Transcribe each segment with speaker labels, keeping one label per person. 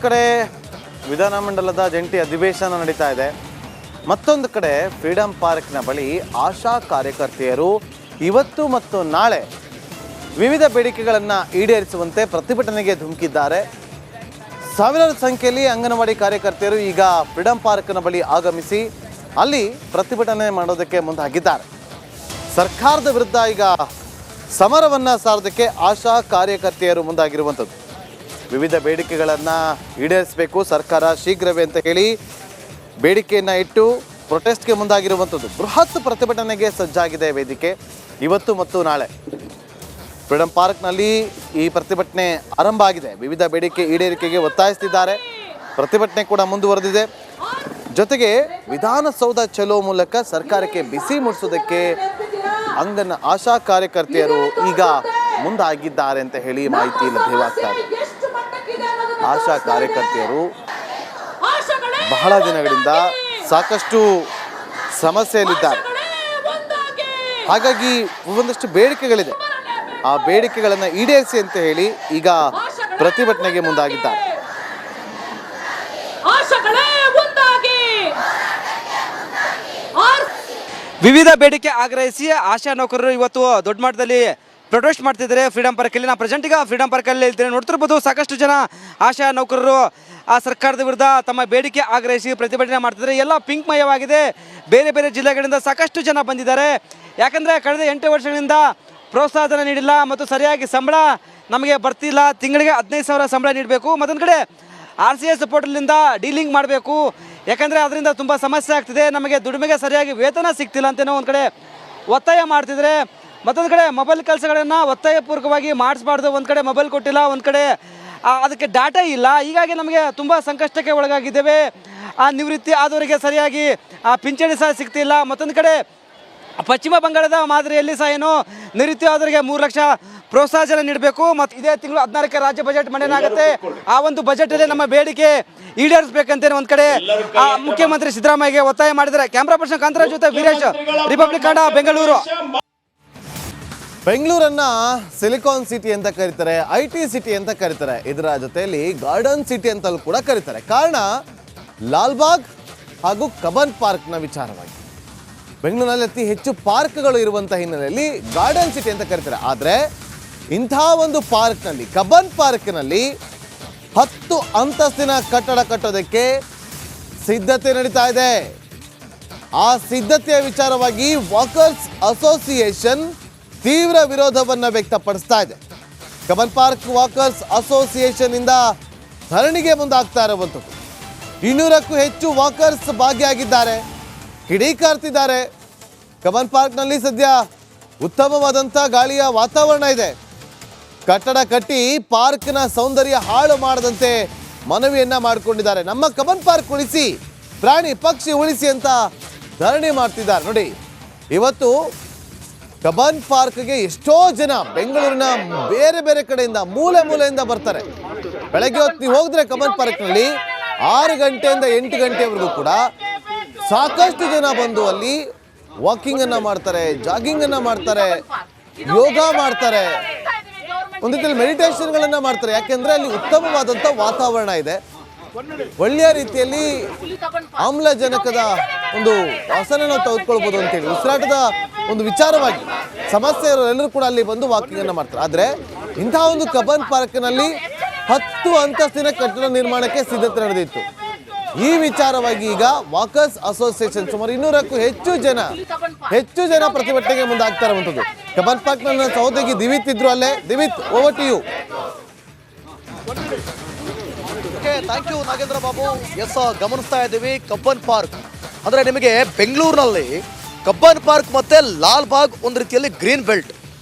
Speaker 1: ಕಡೆ ವಿಧಾನಮಂಡಲದ ಜಂಟಿ ಅಧಿವೇಶನ ನಡೀತಾ ಇದೆ. ಮತ್ತೊಂದು ಕಡೆ ಫ್ರೀಡಂ ಪಾರ್ಕ್ನ ಬಳಿ ಆಶಾ ಕಾರ್ಯಕರ್ತೆಯರು ಇವತ್ತು ಮತ್ತು ನಾಳೆ ವಿವಿಧ ಬೇಡಿಕೆಗಳನ್ನು ಈಡೇರಿಸುವಂತೆ ಪ್ರತಿಭಟನೆಗೆ ಧುಮುಕಿದ್ದಾರೆ. ಸಾವಿರಾರು ಸಂಖ್ಯೆಯಲ್ಲಿ ಅಂಗನವಾಡಿ ಕಾರ್ಯಕರ್ತೆಯರು ಈಗ ಫ್ರೀಡಂ ಪಾರ್ಕ್ನ ಬಳಿ ಆಗಮಿಸಿ ಅಲ್ಲಿ ಪ್ರತಿಭಟನೆ ಮಾಡೋದಕ್ಕೆ ಮುಂದಾಗಿದ್ದಾರೆ. ಸರ್ಕಾರದ ವಿರುದ್ಧ ಈಗ ಸಮರವನ್ನು ಸಾರೋದಕ್ಕೆ ಆಶಾ ಕಾರ್ಯಕರ್ತೆಯರು ಮುಂದಾಗಿರುವಂಥದ್ದು. ವಿವಿಧ ಬೇಡಿಕೆಗಳನ್ನು ಈಡೇರಿಸಬೇಕು ಸರ್ಕಾರ ಶೀಘ್ರವೇ ಅಂತ ಹೇಳಿ ಬೇಡಿಕೆಯನ್ನು ಇಟ್ಟು ಪ್ರೊಟೆಸ್ಟ್ಗೆ ಮುಂದಾಗಿರುವಂಥದ್ದು. ಬೃಹತ್ ಪ್ರತಿಭಟನೆಗೆ ಸಜ್ಜಾಗಿದೆ ವೇದಿಕೆ. ಇವತ್ತು ಮತ್ತು ನಾಳೆ ಫ್ರೀಡಂ ಪಾರ್ಕ್ನಲ್ಲಿ ಈ ಪ್ರತಿಭಟನೆ ಆರಂಭ ಆಗಿದೆ. ವಿವಿಧ ಬೇಡಿಕೆ ಈಡೇರಿಕೆಗೆ ಒತ್ತಾಯಿಸ್ತಿದ್ದಾರೆ. ಪ್ರತಿಭಟನೆ ಕೂಡ ಮುಂದುವರೆದಿದೆ. ಜೊತೆಗೆ ವಿಧಾನಸೌಧ ಚಲೋ ಮೂಲಕ ಸರ್ಕಾರಕ್ಕೆ ಬಿಸಿ ಮುಟ್ಟಿಸೋದಕ್ಕೆ ಆಶಾ ಕಾರ್ಯಕರ್ತೆಯರು ಈಗ ಮುಂದಾಗಿದ್ದಾರೆ ಅಂತ ಹೇಳಿ ಮಾಹಿತಿ ಲಭ್ಯವಾಗ್ತಾ ಇದೆ. ಆಶಾ ಕಾರ್ಯಕರ್ತೆಯರು ಬಹಳ ದಿನಗಳಿಂದ ಸಾಕಷ್ಟು ಸಮಸ್ಯೆಯಲ್ಲಿದ್ದಾರೆ. ಹಾಗಾಗಿ ಒಂದಷ್ಟು ಬೇಡಿಕೆಗಳಿದೆ. ಆ ಬೇಡಿಕೆಗಳನ್ನು ಈಡೇರಿಸಿ ಅಂತ ಹೇಳಿ ಈಗ ಪ್ರತಿಭಟನೆಗೆ ಮುಂದಾಗಿದ್ದಾರೆ.
Speaker 2: ವಿವಿಧ ಬೇಡಿಕೆ ಆಗ್ರಹಿಸಿ ಆಶಾ ನೌಕರರು ಇವತ್ತು ದೊಡ್ಡ ಮಟ್ಟದಲ್ಲಿ ಪ್ರೊಟೆಸ್ಟ್ ಮಾಡ್ತಿದ್ದಾರೆ ಫ್ರೀಡಂ ಪಾರ್ಕಲ್ಲಿ. ನಾನು ಪ್ರೆಸೆಂಟ್ ಈಗ ಫ್ರೀಡಂ ಪಾರ್ಕಲ್ಲಿ ಇದ್ದೇನೆ. ನೋಡ್ತಿರ್ಬೋದು ಸಾಕಷ್ಟು ಜನ ಆಶಾ ನೌಕರರು ಆ ಸರ್ಕಾರದ ವಿರುದ್ಧ ತಮ್ಮ ಬೇಡಿಕೆ ಆಗ್ರಹಿಸಿ ಪ್ರತಿಭಟನೆ ಮಾಡ್ತಿದ್ದಾರೆ. ಎಲ್ಲ ಪಿಂಕ್ ಮಯವಾಗಿದೆ. ಬೇರೆ ಬೇರೆ ಜಿಲ್ಲೆಗಳಿಂದ ಸಾಕಷ್ಟು ಜನ ಬಂದಿದ್ದಾರೆ. ಯಾಕಂದರೆ ಕಳೆದ 8 ವರ್ಷಗಳಿಂದ ಪ್ರೋತ್ಸಾಹಧನ ನೀಡಿಲ್ಲ ಮತ್ತು ಸರಿಯಾಗಿ ಸಂಬಳ ನಮಗೆ ಬರ್ತಿಲ್ಲ. ತಿಂಗಳಿಗೆ 15,000 ಸಂಬಳ ನೀಡಬೇಕು. ಮತ್ತೊಂದು ಕಡೆ RCS ಪೋರ್ಟಲ್ನಿಂದ ಡೀಲಿಂಗ್ ಮಾಡಬೇಕು. ಯಾಕಂದರೆ ಅದರಿಂದ ತುಂಬ ಸಮಸ್ಯೆ ಆಗ್ತಿದೆ. ನಮಗೆ ದುಡಿಮೆಗೆ ಸರಿಯಾಗಿ ವೇತನ ಸಿಗ್ತಿಲ್ಲ ಅಂತೇನೋ ಒಂದು ಕಡೆ ಒತ್ತಾಯ ಮಾಡ್ತಿದ್ರೆ. ಮತ್ತೊಂದು ಕಡೆ ಮೊಬೈಲ್ ಕೆಲಸಗಳನ್ನು ಒತ್ತಾಯಪೂರ್ವಕವಾಗಿ ಮಾಡಿಸ್ಬಾರ್ದು. ಒಂದು ಕಡೆ ಮೊಬೈಲ್ ಕೊಟ್ಟಿಲ್ಲ, ಒಂದು ಕಡೆ ಅದಕ್ಕೆ ಡಾಟಾ ಇಲ್ಲ. ಹೀಗಾಗಿ ನಮಗೆ ತುಂಬ ಸಂಕಷ್ಟಕ್ಕೆ ಒಳಗಾಗಿದ್ದೇವೆ. ನಿವೃತ್ತಿ ಆದವರಿಗೆ ಸರಿಯಾಗಿ ಪಿಂಚಣಿ ಸಹ ಸಿಗ್ತಿಲ್ಲ. ಮತ್ತೊಂದು ಕಡೆ ಪಶ್ಚಿಮ ಬಂಗಾಳದ ಮಾದರಿಯಲ್ಲಿ ಸಹ ಏನು ನಿವೃತ್ತಿ ಆದವರಿಗೆ 3 ಲಕ್ಷ ಪ್ರೋತ್ಸಾಹಧನ ನೀಡಬೇಕು. ಮತ್ತು ಇದೇ ತಿಂಗಳು 14ಕ್ಕೆ ರಾಜ್ಯ ಬಜೆಟ್ ಮಂಡನೆ ಆಗುತ್ತೆ. ಆ ಒಂದು ಬಜೆಟಲ್ಲಿ ನಮ್ಮ ಬೇಡಿಕೆ ಈಡೇರಿಸಬೇಕಂತೇನೆ ಒಂದು ಕಡೆ ಮುಖ್ಯಮಂತ್ರಿ ಸಿದ್ದರಾಮಯ್ಯಗೆ ಒತ್ತಾಯ ಮಾಡಿದ್ದಾರೆ. ಕ್ಯಾಮ್ರಾ ಪರ್ಸನ್ ಕಾಂತರಾಜ್ ಜೊತೆ ವೀರೇಶ್, ರಿಪಬ್ಲಿಕ್ ಕನ್ನಡ, ಬೆಂಗಳೂರು.
Speaker 1: ಬೆಂಗಳೂರನ್ನ ಸಿಲಿಕಾನ್ ಸಿಟಿ ಅಂತ ಕರೀತಾರೆ, IT ಸಿಟಿ ಅಂತ ಕರೀತಾರೆ. ಇದರ ಜೊತೆಯಲ್ಲಿ ಗಾರ್ಡನ್ ಸಿಟಿ ಅಂತಲೂ ಕೂಡ ಕರೀತಾರೆ. ಕಾರಣ ಲಾಲ್ಬಾಗ್ ಹಾಗೂ ಕಬ್ಬನ್ ಪಾರ್ಕ್ನ ವಿಚಾರವಾಗಿ. ಬೆಂಗಳೂರಿನಲ್ಲಿ ಅತಿ ಹೆಚ್ಚು ಪಾರ್ಕ್ಗಳು ಇರುವಂಥ ಹಿನ್ನೆಲೆಯಲ್ಲಿ ಗಾರ್ಡನ್ ಸಿಟಿ ಅಂತ ಕರೀತಾರೆ. ಆದರೆ ಇಂಥ ಒಂದು ಪಾರ್ಕ್ನಲ್ಲಿ, ಕಬ್ಬನ್ ಪಾರ್ಕ್ನಲ್ಲಿ 10 ಅಂತಸ್ತಿನ ಕಟ್ಟಡ ಕಟ್ಟೋದಕ್ಕೆ ಸಿದ್ಧತೆ ನಡೀತಾ ಇದೆ. ಆ ಸಿದ್ಧತೆಯ ವಿಚಾರವಾಗಿ ವಾಕರ್ಸ್ ಅಸೋಸಿಯೇಷನ್ ತೀವ್ರ ವಿರೋಧವನ್ನು ವ್ಯಕ್ತಪಡಿಸ್ತಾ ಇದೆ. ಕಬ್ಬನ್ ಪಾರ್ಕ್ ವಾಕರ್ಸ್ ಅಸೋಸಿಯೇಷನ್ ಇಂದ ಧರಣಿಗೆ ಮುಂದಾಗ್ತಾ ಇರುವಂಥದ್ದು. 200ಕ್ಕೂ ಹೆಚ್ಚು ವಾಕರ್ಸ್ ಭಾಗಿಯಾಗಿದ್ದಾರೆ, ಕಿಡಿಕಾರ್ತಿದ್ದಾರೆ. ಕಬ್ಬನ್ ಪಾರ್ಕ್ನಲ್ಲಿ ಸದ್ಯ ಉತ್ತಮವಾದಂಥ ಗಾಳಿಯ ವಾತಾವರಣ ಇದೆ. ಕಟ್ಟಡ ಕಟ್ಟಿ ಪಾರ್ಕ್ನ ಸೌಂದರ್ಯ ಹಾಳು ಮಾಡದಂತೆ ಮನವಿಯನ್ನ ಮಾಡಿಕೊಂಡಿದ್ದಾರೆ. ನಮ್ಮ ಕಬ್ಬನ್ ಪಾರ್ಕ್ ಉಳಿಸಿ, ಪ್ರಾಣಿ ಪಕ್ಷಿ ಉಳಿಸಿ ಅಂತ ಧರಣಿ ಮಾಡ್ತಿದ್ದಾರೆ. ನೋಡಿ, ಇವತ್ತು ಕಬ್ಬನ್ ಪಾರ್ಕ್ಗೆ ಎಷ್ಟೋ ಜನ ಬೆಂಗಳೂರಿನ ಬೇರೆ ಬೇರೆ ಕಡೆಯಿಂದ ಮೂಲೆ ಮೂಲೆಯಿಂದ ಬರ್ತಾರೆ. ಬೆಳಗ್ಗೆ ಹೊತ್ತು ನೀವು ಹೋಗಿದ್ರೆ ಕಬ್ಬನ್ ಪಾರ್ಕ್ನಲ್ಲಿ 6 ಗಂಟೆಯಿಂದ 8 ಗಂಟೆವರೆಗೂ ಕೂಡ ಸಾಕಷ್ಟು ಜನ ಬಂದು ಅಲ್ಲಿ ವಾಕಿಂಗ್ ಅನ್ನ ಮಾಡ್ತಾರೆ, ಜಾಗಿಂಗ್ ಅನ್ನ ಮಾಡ್ತಾರೆ, ಯೋಗ ಮಾಡ್ತಾರೆ, ಒಂದು ರೀತಿಯಲ್ಲಿ ಮೆಡಿಟೇಷನ್ಗಳನ್ನ ಮಾಡ್ತಾರೆ. ಯಾಕೆಂದ್ರೆ ಅಲ್ಲಿ ಉತ್ತಮವಾದಂಥ ವಾತಾವರಣ ಇದೆ. ಒಳ್ಳೆಯ ರೀತಿಯಲ್ಲಿ ಆಮ್ಲಜನಕದ ಒಂದು ವಾಸನೆ ನಾವು ತೆಗೆದುಕೊಳ್ಬೋದು ಅಂತೇಳಿ ಉಸಿರಾಟದ ಒಂದು ವಿಚಾರವಾಗಿ ಸಮಸ್ಯೆ ಇರೋರೆಲ್ಲರೂ ಕೂಡ ಅಲ್ಲಿ ಬಂದು ವಾಕಿಂಗ್ ಅನ್ನ ಮಾಡ್ತಾರೆ. ಆದರೆ ಇಂತಹ ಒಂದು ಕಬ್ಬನ್ ಪಾರ್ಕ್ನಲ್ಲಿ 10 ಅಂತಸ್ತಿನ ಕಟ್ಟಡ ನಿರ್ಮಾಣಕ್ಕೆ ಸಿದ್ಧತೆ ನಡೆದಿತ್ತು. ಈ ವಿಚಾರವಾಗಿ ಈಗ ವಾಕರ್ಸ್ ಅಸೋಸಿಯೇಷನ್ ಸುಮಾರು 200ಕ್ಕೂ ಹೆಚ್ಚು ಜನ ಪ್ರತಿಭಟನೆಗೆ ಮುಂದಾಗ್ತಾ ಇರುವಂಥದ್ದು. ಕಬ್ಬನ್ ಪಾರ್ಕ್ ನನ್ನ ಸಹೋದರಿ ದಿವಿತ್ ಇದ್ರು ಅಲ್ಲೇ. Divith, over to you.
Speaker 3: Thank you Nagendra Babu. Yes, ಗಮನಿಸ್ತಾ ಇದ್ದೀವಿ ಕಬ್ಬನ್ ಪಾರ್ಕ್ ಅಂದರೆ ನಿಮಗೆ ಬೆಂಗಳೂರಿನಲ್ಲಿ ಕಬ್ಬನ್ ಪಾರ್ಕ್ ಮತ್ತು ಲಾಲ್ಬಾಗ್ ಒಂದು ರೀತಿಯಲ್ಲಿ ಗ್ರೀನ್ ಬೆಲ್ಟ್.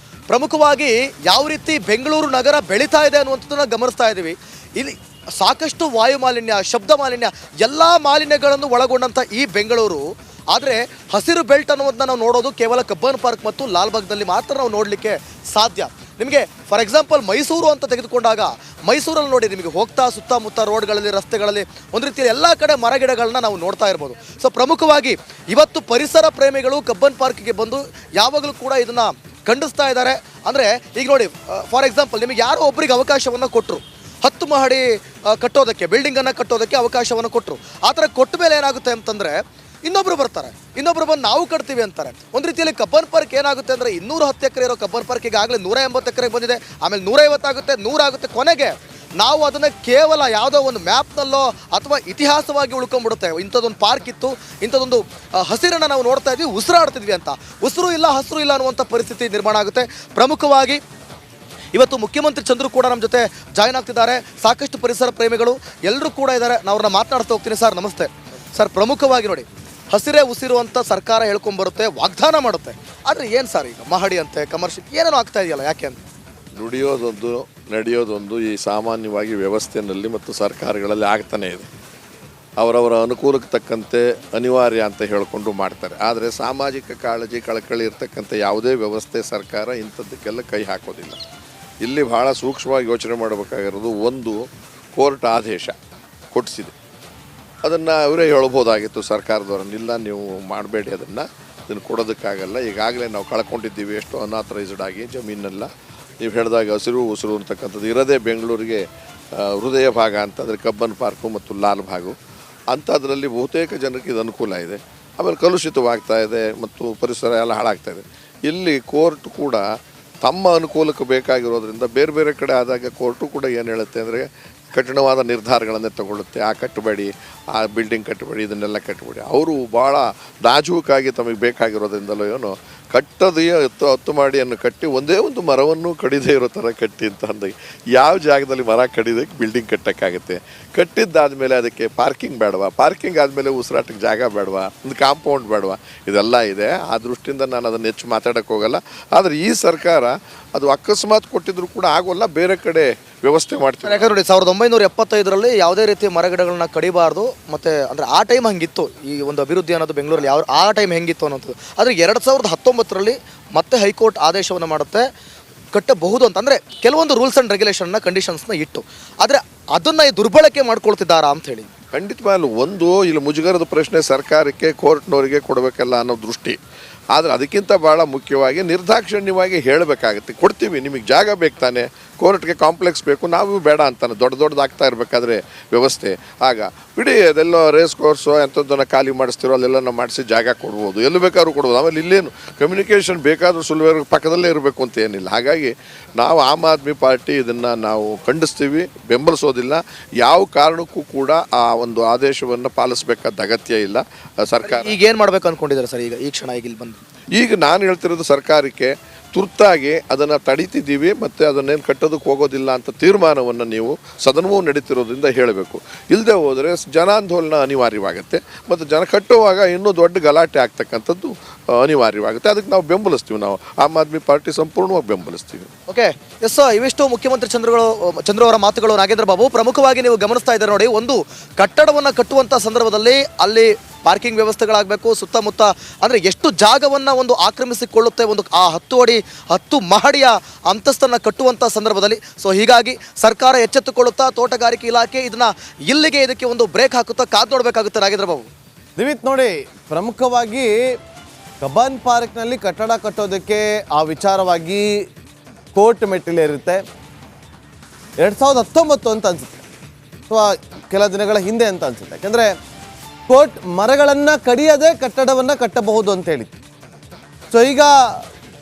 Speaker 3: ಪ್ರಮುಖವಾಗಿ ಯಾವ ರೀತಿ ಬೆಂಗಳೂರು ನಗರ ಬೆಳೀತಾ ಇದೆ ಅನ್ನುವಂಥದ್ದನ್ನು ಗಮನಿಸ್ತಾ ಇದ್ದೀವಿ. ಇಲ್ಲಿ ಸಾಕಷ್ಟು ವಾಯು ಮಾಲಿನ್ಯ, ಶಬ್ದ ಮಾಲಿನ್ಯ, ಎಲ್ಲ ಮಾಲಿನ್ಯಗಳನ್ನು ಒಳಗೊಂಡಂಥ ಈ ಬೆಂಗಳೂರು. ಆದರೆ ಹಸಿರು ಬೆಲ್ಟ್ ಅನ್ನೋದನ್ನ ನಾವು ನೋಡೋದು ಕೇವಲ ಕಬ್ಬನ್ ಪಾರ್ಕ್ ಮತ್ತು ಲಾಲ್ಬಾಗ್ನಲ್ಲಿ ಮಾತ್ರ ನಾವು ನೋಡಲಿಕ್ಕೆ ಸಾಧ್ಯ. ನಿಮಗೆ ಫಾರ್ ಎಕ್ಸಾಂಪಲ್ ಮೈಸೂರು ಅಂತ ತೆಗೆದುಕೊಂಡಾಗ ಮೈಸೂರಲ್ಲಿ ನೋಡಿ ನಿಮಗೆ ಹೋಗ್ತಾ ಸುತ್ತಮುತ್ತ ರೋಡ್ಗಳಲ್ಲಿ, ರಸ್ತೆಗಳಲ್ಲಿ ಒಂದು ರೀತಿಯ ಎಲ್ಲ ಕಡೆ ಮರಗಿಡಗಳನ್ನ ನಾವು ನೋಡ್ತಾ ಇರ್ಬೋದು. ಸೊ ಪ್ರಮುಖವಾಗಿ ಇವತ್ತು ಪರಿಸರ ಪ್ರೇಮಿಗಳು ಕಬ್ಬನ್ ಪಾರ್ಕ್ಗೆ ಬಂದು ಯಾವಾಗಲೂ ಕೂಡ ಇದನ್ನು ಖಂಡಿಸ್ತಾ ಇದ್ದಾರೆ. ಅಂದರೆ ಈಗ ನೋಡಿ ಫಾರ್ ಎಕ್ಸಾಂಪಲ್ ನಿಮಗೆ ಯಾರೋ ಒಬ್ಬರಿಗೆ ಅವಕಾಶವನ್ನು ಕೊಟ್ಟರು, 10 ಮಹಡಿ ಕಟ್ಟೋದಕ್ಕೆ, ಬಿಲ್ಡಿಂಗನ್ನು ಕಟ್ಟೋದಕ್ಕೆ ಅವಕಾಶವನ್ನು ಕೊಟ್ಟರು. ಆ ಥರ ಕೊಟ್ಟ ಮೇಲೆ ಏನಾಗುತ್ತೆ ಅಂತಂದರೆ ಇನ್ನೊಬ್ರು ಬರ್ತಾರೆ, ಇನ್ನೊಬ್ರು ಬಂದು ನಾವು ಕಟ್ತೀವಿ ಅಂತಾರೆ. ಒಂದು ರೀತಿಯಲ್ಲಿ ಕಬ್ಬನ್ ಪಾರ್ಕ್ ಏನಾಗುತ್ತೆ ಅಂದರೆ 210 ಎಕರೆ ಇರೋ ಕಬ್ಬನ್ ಪಾರ್ಕ್ ಈಗಾಗಲೇ 180 ಎಕರೆಗೆ ಬಂದಿದೆ, ಆಮೇಲೆ 150 ಆಗುತ್ತೆ, 100 ಆಗುತ್ತೆ. ಕೊನೆಗೆ ನಾವು ಅದನ್ನು ಕೇವಲ ಯಾವುದೋ ಒಂದು ಮ್ಯಾಪ್ನಲ್ಲೋ ಅಥವಾ ಇತಿಹಾಸವಾಗಿ ಉಳ್ಕೊಂಡ್ಬಿಡುತ್ತೆ. ಇಂಥದ್ದೊಂದು ಪಾರ್ಕ್ ಇತ್ತು, ಇಂಥದ್ದೊಂದು ಹಸಿರನ್ನು ನಾವು ನೋಡ್ತಾ ಇದ್ವಿ, ಉಸಿರಾಡ್ತಿದ್ವಿ ಅಂತ. ಉಸಿರು ಇಲ್ಲ, ಹಸಿರು ಇಲ್ಲ ಅನ್ನುವಂಥ ಪರಿಸ್ಥಿತಿ ನಿರ್ಮಾಣ ಆಗುತ್ತೆ. ಪ್ರಮುಖವಾಗಿ ಇವತ್ತು ಮುಖ್ಯಮಂತ್ರಿ ಚಂದ್ರು ಕೂಡ ನಮ್ಮ ಜೊತೆ ಜಾಯ್ನ್ ಆಗ್ತಿದ್ದಾರೆ. ಸಾಕಷ್ಟು ಪರಿಸರ ಪ್ರೇಮಿಗಳು ಎಲ್ಲರೂ ಕೂಡ ಇದ್ದಾರೆ. ನಾವು ಅವ್ರನ್ನ ಮಾತನಾಡ್ತಾ ಹೋಗ್ತೀನಿ. ಸರ್ ನಮಸ್ತೆ. ಸರ್, ಪ್ರಮುಖವಾಗಿ ನೋಡಿ, ಹಸಿರೇ ಉಸಿರು ಅಂತ ಸರ್ಕಾರ ಹೇಳ್ಕೊಂಬರುತ್ತೆ, ವಾಗ್ದಾನ ಮಾಡುತ್ತೆ. ಆದರೆ ಏನು ಸರ್, ಈಗ ಮಹಡಿ ಅಂತೆ, ಕಮರ್ಷಿಯಲ್ ಏನೇನೋ ಆಗ್ತಾ ಇದೆಯಲ್ಲ, ಯಾಕೆ ಅಂತ?
Speaker 4: ನುಡಿಯೋದೊಂದು ನಡೆಯೋದೊಂದು ಈ ಸಾಮಾನ್ಯವಾಗಿ ವ್ಯವಸ್ಥೆಯಲ್ಲಿ ಮತ್ತು ಸರ್ಕಾರಗಳಲ್ಲಿ ಆಗ್ತಾನೇ ಇದೆ. ಅವರವರ ಅನುಕೂಲಕ್ಕೆ ತಕ್ಕಂತೆ ಅನಿವಾರ್ಯ ಅಂತ ಹೇಳಿಕೊಂಡು ಮಾಡ್ತಾರೆ. ಆದರೆ ಸಾಮಾಜಿಕ ಕಾಳಜಿ ಕಳಕಳಿ ಇರ್ತಕ್ಕಂಥ ಯಾವುದೇ ವ್ಯವಸ್ಥೆ ಸರ್ಕಾರ ಇಂಥದ್ದಕ್ಕೆಲ್ಲ ಕೈ ಹಾಕೋದಿಲ್ಲ. ಇಲ್ಲಿ ಭಾಳ ಸೂಕ್ಷ್ಮವಾಗಿ ಯೋಚನೆ ಮಾಡಬೇಕಾಗಿರೋದು, ಒಂದು ಕೋರ್ಟ್ ಆದೇಶ ಕೊಡಿಸಿದೆ, ಅದನ್ನು ಅವರೇ ಹೇಳ್ಬೋದಾಗಿತ್ತು ಸರ್ಕಾರದವ್ರನ್ನ, ಇಲ್ಲ ನೀವು ಮಾಡಬೇಡಿ, ಇದನ್ನು ಕೊಡೋದಕ್ಕಾಗಲ್ಲ, ಈಗಾಗಲೇ ನಾವು ಕಳ್ಕೊಂಡಿದ್ದೀವಿ ಎಷ್ಟು ಅನ್ಆಥರೈಸ್ಡ್ ಆಗಿ ಜಮೀನೆಲ್ಲ. ನೀವು ಹೇಳಿದಾಗ ಹಸಿರು ಉಸಿರು ಅಂತಕ್ಕಂಥದ್ದು ಇರೋದೇ ಬೆಂಗಳೂರಿಗೆ ಹೃದಯ ಭಾಗ ಅಂತಂದರೆ ಕಬ್ಬನ್ ಪಾರ್ಕು ಮತ್ತು ಲಾಲ್ ಭಾಗು ಅಂಥದ್ರಲ್ಲಿ ಬಹುತೇಕ ಜನರಿಗೆ ಇದು ಅನುಕೂಲ ಇದೆ. ಆಮೇಲೆ ಕಲುಷಿತವಾಗ್ತಾ ಇದೆ ಮತ್ತು ಪರಿಸರ ಎಲ್ಲ ಹಾಳಾಗ್ತಾ ಇದೆ. ಇಲ್ಲಿ ಕೋರ್ಟ್ ಕೂಡ ತಮ್ಮ ಅನುಕೂಲಕ್ಕೆ ಬೇಕಾಗಿರೋದ್ರಿಂದ ಬೇರೆ ಬೇರೆ ಕಡೆ ಆದಾಗ ಕೋರ್ಟು ಕೂಡ ಏನು ಹೇಳುತ್ತೆ ಅಂದರೆ ಕಠಿಣವಾದ ನಿರ್ಧಾರಗಳನ್ನೇ ತಗೊಳ್ಳುತ್ತೆ. ಆ ಕಟ್ಟಬೇಡಿ, ಆ ಬಿಲ್ಡಿಂಗ್ ಕಟ್ಟಬೇಡಿ, ಇದನ್ನೆಲ್ಲ ಕಟ್ಟಬೇಡಿ. ಅವರು ಭಾಳ ನಾಜೂಕಾಗಿ ತಮಗೆ ಬೇಕಾಗಿರೋದ್ರಿಂದಲೋ ಏನೋ ಕಟ್ಟದೇ 10 ಮಾಡಿಯನ್ನು ಕಟ್ಟಿ ಒಂದೇ ಒಂದು ಮರವನ್ನು ಕಡಿದೇ ಇರೋ ಥರ ಕಟ್ಟಿ ಅಂತ ಅಂದಾಗ ಯಾವ ಜಾಗದಲ್ಲಿ ಮರ ಕಡಿದಕ್ಕೆ ಬಿಲ್ಡಿಂಗ್ ಕಟ್ಟೋಕ್ಕಾಗುತ್ತೆ? ಕಟ್ಟಿದ್ದಾದಮೇಲೆ ಅದಕ್ಕೆ ಪಾರ್ಕಿಂಗ್ ಬೇಡವಾ? ಪಾರ್ಕಿಂಗ್ ಆದಮೇಲೆ ಉಸಿರಾಟಕ್ಕೆ ಜಾಗ ಬೇಡವಾ? ಒಂದು ಕಾಂಪೌಂಡ್ ಬೇಡವಾ? ಇದೆಲ್ಲ ಇದೆ. ಆ ದೃಷ್ಟಿಯಿಂದ ನಾನು ಅದನ್ನು ಹೆಚ್ಚು ಮಾತಾಡೋಕ್ಕೆ ಹೋಗಲ್ಲ. ಆದರೆ ಈ ಸರ್ಕಾರ ಅದು ಅಕಸ್ಮಾತ್ ಕೊಟ್ಟಿದ್ರು ಕೂಡ ಆಗೋಲ್ಲ, ಬೇರೆ ಕಡೆ ವ್ಯವಸ್ಥೆ ಮಾಡ್ತೀವಿ.
Speaker 3: ಯಾಕಂದ್ರೆ ನೋಡಿ, 1975ರಲ್ಲಿ ಯಾವುದೇ ರೀತಿ ಮರಗಿಡಗಳನ್ನ ಕಡಿಬಾರ್ದು, ಮತ್ತು ಅಂದರೆ ಆ ಟೈಮ್ ಹಂಗಿತ್ತು ಈ ಒಂದು ಅಭಿವೃದ್ಧಿ ಅನ್ನೋದು ಬೆಂಗಳೂರಲ್ಲಿ. ಆ ಟೈಮ್ ಹೆಂಗಿತ್ತು ಅನ್ನೋದು. ಆದರೆ 2019ರಲ್ಲಿ ಮತ್ತೆ ಹೈಕೋರ್ಟ್ ಆದೇಶವನ್ನು ಮಾಡುತ್ತೆ, ಕಟ್ಟಬಹುದು ಅಂತ. ಅಂದರೆ ಕೆಲವೊಂದು ರೂಲ್ಸ್ ಆ್ಯಂಡ್ ರೆಗ್ಯುಲೇಷನ್ನ ಕಂಡೀಷನ್ಸ್ನ ಇಟ್ಟು, ಆದರೆ ಅದನ್ನು ದುರ್ಬಳಕೆ ಮಾಡ್ಕೊಳ್ತಿದ್ದಾರಾ ಅಂತ ಹೇಳಿ.
Speaker 4: ಖಂಡಿತವಾಗ್ಲೂ ಒಂದು ಇಲ್ಲಿ ಮುಜುಗರದ ಪ್ರಶ್ನೆ ಸರ್ಕಾರಕ್ಕೆ, ಕೋರ್ಟ್ನವರಿಗೆ ಕೊಡಬೇಕಲ್ಲ ಅನ್ನೋ ದೃಷ್ಟಿ. ಆದರೆ ಅದಕ್ಕಿಂತ ಭಾಳ ಮುಖ್ಯವಾಗಿ ನಿರ್ದಾಕ್ಷಿಣ್ಯವಾಗಿ ಹೇಳಬೇಕಾಗುತ್ತೆ, ಕೊಡ್ತೀವಿ, ನಿಮಗೆ ಜಾಗ ಬೇಕು ತಾನೆ, ಕೋರ್ಟ್ಗೆ ಕಾಂಪ್ಲೆಕ್ಸ್ ಬೇಕು, ನಾವು ಬೇಡ ಅಂತಾನೆ. ದೊಡ್ಡದಾಗ್ತಾ ಇರಬೇಕಾದ್ರೆ ವ್ಯವಸ್ಥೆ ಆಗ ಬಿಡಿ, ಅದೆಲ್ಲೋ ರೇಸ್ ಕೋರ್ಸು ಎಂಥದ್ದನ್ನು ಖಾಲಿ ಮಾಡಿಸ್ತಿರೋ ಅಲ್ಲೆಲ್ಲ ನಾವು ಮಾಡಿಸಿ ಜಾಗ ಕೊಡ್ಬೋದು, ಎಲ್ಲಿ ಬೇಕಾದ್ರೂ ಕೊಡ್ಬೋದು. ಆಮೇಲೆ ಇಲ್ಲೇನು ಕಮ್ಯುನಿಕೇಷನ್ ಬೇಕಾದರೂ ಸುಲಭ ಪಕ್ಕದಲ್ಲೇ ಇರಬೇಕು ಅಂತ ಏನಿಲ್ಲ. ಹಾಗಾಗಿ ನಾವು ಆಮ್ ಆದ್ಮಿ ಪಾರ್ಟಿ ಇದನ್ನು ನಾವು ಖಂಡಿಸ್ತೀವಿ, ಬೆಂಬಲಿಸೋದಿಲ್ಲ. ಯಾವ ಕಾರಣಕ್ಕೂ ಕೂಡ ಆ ಒಂದು ಆದೇಶವನ್ನು ಪಾಲಿಸಬೇಕಾದ ಅಗತ್ಯ ಇಲ್ಲ ಸರ್ಕಾರ.
Speaker 3: ಈಗ ಏನು ಮಾಡ್ಬೇಕು ಅಂದ್ಕೊಂಡಿದ್ದಾರೆ ಸರ್ ಈ ಕ್ಷಣ ಈಗ ಇಲ್ಲಿ ಬಂದು?
Speaker 4: ಈಗ ನಾನು ಹೇಳ್ತಿರೋದು ಸರ್ಕಾರಕ್ಕೆ ತುರ್ತಾಗಿ ಅದನ್ನು ತಡೀತಿದ್ದೀವಿ ಮತ್ತು ಅದನ್ನೇನು ಕಟ್ಟೋದಕ್ಕೆ ಹೋಗೋದಿಲ್ಲ ಅಂತ ತೀರ್ಮಾನವನ್ನು ನೀವು ಸದನವೂ ನಡೀತಿರೋದ್ರಿಂದ ಹೇಳಬೇಕು. ಇಲ್ಲದೆ ಹೋದರೆ ಜನಾಂದೋಲನ ಅನಿವಾರ್ಯವಾಗುತ್ತೆ ಮತ್ತು ಜನ ಕಟ್ಟುವಾಗ ಇನ್ನೂ ದೊಡ್ಡ ಗಲಾಟೆ ಆಗ್ತಕ್ಕಂಥದ್ದು ಅನಿವಾರ್ಯವಾಗುತ್ತೆ. ಅದಕ್ಕೆ ನಾವು ಬೆಂಬಲಿಸ್ತೀವಿ. ನಾವು ಆಮ್ ಆದ್ಮಿ ಪಾರ್ಟಿ ಸಂಪೂರ್ಣವಾಗಿ ಬೆಂಬಲಿಸ್ತೀವಿ.
Speaker 3: ಓಕೆ, ಎಸ್, ಇವಿಷ್ಟು ಮುಖ್ಯಮಂತ್ರಿ ಚಂದ್ರು ಅವರ ಮಾತುಗಳು. ನಾಗೇಂದ್ರ ಬಾಬು, ಪ್ರಮುಖವಾಗಿ ನೀವು ಗಮನಿಸ್ತಾ ಇದ್ದಾರೆ ನೋಡಿ, ಒಂದು ಕಟ್ಟಡವನ್ನು ಕಟ್ಟುವಂಥ ಸಂದರ್ಭದಲ್ಲಿ ಅಲ್ಲಿ ಪಾರ್ಕಿಂಗ್ ವ್ಯವಸ್ಥೆಗಳಾಗಬೇಕು, ಸುತ್ತಮುತ್ತ ಅಂದರೆ ಎಷ್ಟು ಜಾಗವನ್ನು ಒಂದು ಆಕ್ರಮಿಸಿಕೊಳ್ಳುತ್ತೆ ಒಂದು ಆ 10 ಮಹಡಿಯ ಅಂತಸ್ತನ್ನು ಕಟ್ಟುವಂಥ ಸಂದರ್ಭದಲ್ಲಿ. ಸೊ ಹೀಗಾಗಿ ಸರ್ಕಾರ ಎಚ್ಚೆತ್ತುಕೊಳ್ಳುತ್ತಾ, ತೋಟಗಾರಿಕೆ ಇಲಾಖೆ ಇದಕ್ಕೆ ಒಂದು ಬ್ರೇಕ್ ಹಾಕುತ್ತಾ ಕಾದು ನೋಡಬೇಕಾಗುತ್ತೆ. ನಾಗೇಂದ್ರ ಬಾಬು,
Speaker 1: ದಿವಿತ್ ನೋಡಿ, ಪ್ರಮುಖವಾಗಿ ಕಬ್ಬನ್ ಪಾರ್ಕ್ನಲ್ಲಿ ಕಟ್ಟಡ ಕಟ್ಟೋದಕ್ಕೆ ಆ ವಿಚಾರವಾಗಿ ಕೋರ್ಟ್ ಮೆಟ್ಟಿಲೇರುತ್ತೆ. 2019 ಅಂತ ಅನ್ಸುತ್ತೆ, ಅಥವಾ ಕೆಲ ದಿನಗಳ ಹಿಂದೆ ಅಂತ ಅನ್ಸುತ್ತೆ. ಯಾಕಂದರೆ ಕೋರ್ಟ್ ಮರಗಳನ್ನು ಕಡಿಯದೆ ಕಟ್ಟಡವನ್ನು ಕಟ್ಟಬಹುದು ಅಂತ ಹೇಳಿತ್ತು. ಸೊ ಈಗ